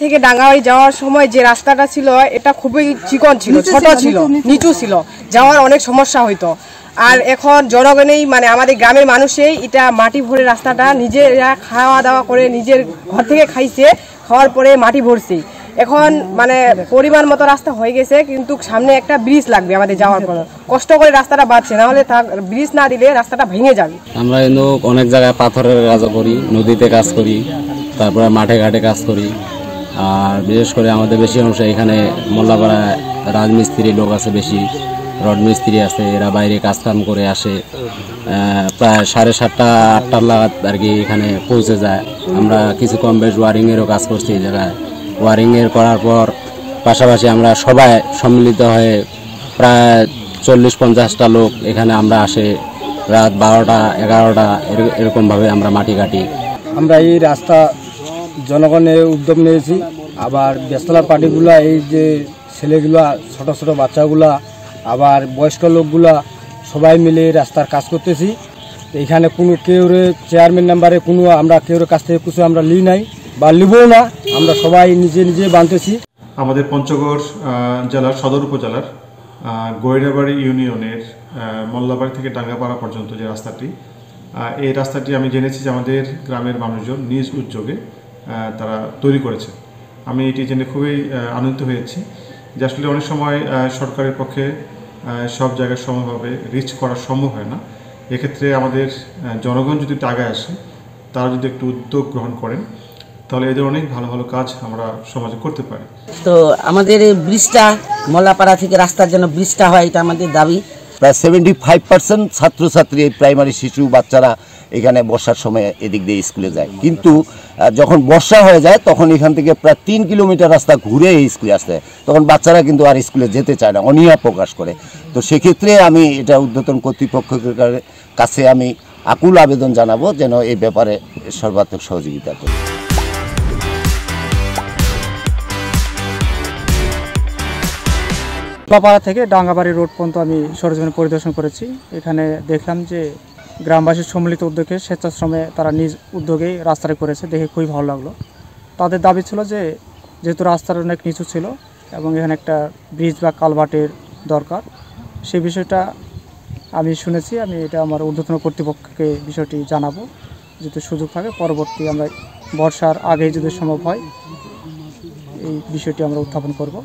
থেকে ডাঙ্গাবাড়ি যাওয়ার সময় যে রাস্তাটা ছিল এটা খুবই চিকন ছিল, ছোট ছিল, নিচু ছিল, যাওয়ার অনেক সমস্যা হইতো। আর এখন জনগণেই মানে আমাদের গ্রামের মানুষই এটা মাটি ভরে রাস্তাটা নিজেরা খাওয়া দাওয়া করে নিজের ঘর থেকে খাইছে, খাওয়ার পরে মাটি ভরছি। এখন মানে পরিমাণ মতো রাস্তা হয়ে গেছে, কিন্তু সামনে একটা ব্রিজ লাগবে আমাদের যাওয়ার পর। কষ্ট করে রাস্তাটা বাঁধছে, না হলে ব্রিজ না দিলে রাস্তাটা ভেঙে যাবে। আমরা কিন্তু অনেক জায়গায় পাথরের কাজ করি, নদীতে কাজ করি, তারপরে মাঠে ঘাটে কাজ করি। আর বিশেষ করে আমাদের বেশি অংশ এখানে মোল্লাপাড়ায় রাজমিস্ত্রি লোক আছে, বেশি রড মিস্ত্রি আছে, এরা বাইরে কাজকাম করে আসে। প্রায় 7:30 8টা নাগাদ আর কি এখানে পৌঁছে যায়। আমরা কিছু কম বেশ ওয়ারিংয়েরও কাজ করছি এই জায়গায়। ওয়ারিংয়ের করার পর পাশাপাশি আমরা সবাই সম্মিলিত হয়ে প্রায় 40-50টা লোক এখানে আমরা আসে, রাত 12টা 11টা এরকমভাবে আমরা মাটি কাটি। আমরা এই রাস্তা জনগণের উদ্যোগ নিয়েছি। আবার বেস্তলা পার্টিগুলা, এই যে ছেলেগুলা, ছোট ছোট বাচ্চাগুলা, আবার বয়স্ক লোকগুলা সবাই মিলে রাস্তার কাজ করতেছি। এখানে কোনো কেউর চেয়ারম্যান নাম্বারে কোনো আমরা কেউর কাছ থেকে কিছু আমরা লি নাই বা লিবও না, আমরা সবাই নিজে নিজে বাঁধতেছি। আমাদের পঞ্চগড় জেলার সদর উপজেলার গৈরাবাড়ি ইউনিয়নের মোল্লাবাড়ি থেকে ডাঙ্গাপাড়া পর্যন্ত যে রাস্তাটি, এই রাস্তাটি আমি জেনেছি যে আমাদের গ্রামের মানুষজন নিজ উদ্যোগে তারা তৈরি করেছে। আমি এটি জেনে খুবই আনন্দিত হয়েছি যে আসলে অনেক সময় সরকারের পক্ষে সব জায়গায় সমভাবে রিচ করা সম্ভব হয় না। এক্ষেত্রে আমাদের জনগণ যদি আগায় আসে, তারা যদি একটু উদ্যোগ গ্রহণ করেন, তাহলে এদের অনেক ভালো ভালো কাজ আমরা সমাজে করতে পারি। তো আমাদের এই ব্রিজটা, মোল্লাপাড়া থেকে রাস্তার জন্য ব্রিজটা হয়, এটা আমাদের দাবি। প্রায় 75% ছাত্রছাত্রী, প্রাইমারি শিশু বাচ্চারা এখানে বর্ষার সময় এদিক দিয়ে স্কুলে যায়, কিন্তু যখন বর্ষা হয়ে যায় তখন এখান থেকে প্রায় 3 কিলোমিটার রাস্তা ঘুরে স্কুলে আসতে হয়। তখন বাচ্চারা কিন্তু আর স্কুলে যেতে চায় না, অনীহা প্রকাশ করে। তো সেক্ষেত্রে আমি এটা ঊর্ধ্বতন কর্তৃপক্ষের কাছে আমি আকুল আবেদন জানাবো যেন এই ব্যাপারে সর্বাত্মক সহযোগিতা করে। মোল্লাপাড়া থেকে ডাঙ্গাবাড়ি রোড পর্যন্ত আমি সরেজমিনে পরিদর্শন করেছি। এখানে দেখলাম যে গ্রামবাসীর সম্মিলিত উদ্যোগে স্বেচ্ছাশ্রমে তারা নিজ উদ্যোগেই রাস্তাটা করেছে, দেখে খুবই ভালো লাগলো। তাদের দাবি ছিল যে যেহেতু রাস্তার অনেক নিচু ছিল এবং এখানে একটা ব্রিজ বা কালভার্টের দরকার, সেই বিষয়টা আমি শুনেছি। আমি এটা আমার ঊর্ধ্বতন কর্তৃপক্ষকে বিষয়টি জানাবো, যদি সুযোগ থাকে পরবর্তী আমরা বর্ষার আগেই যদি সম্ভব হয় এই বিষয়টি আমরা উত্থাপন করব।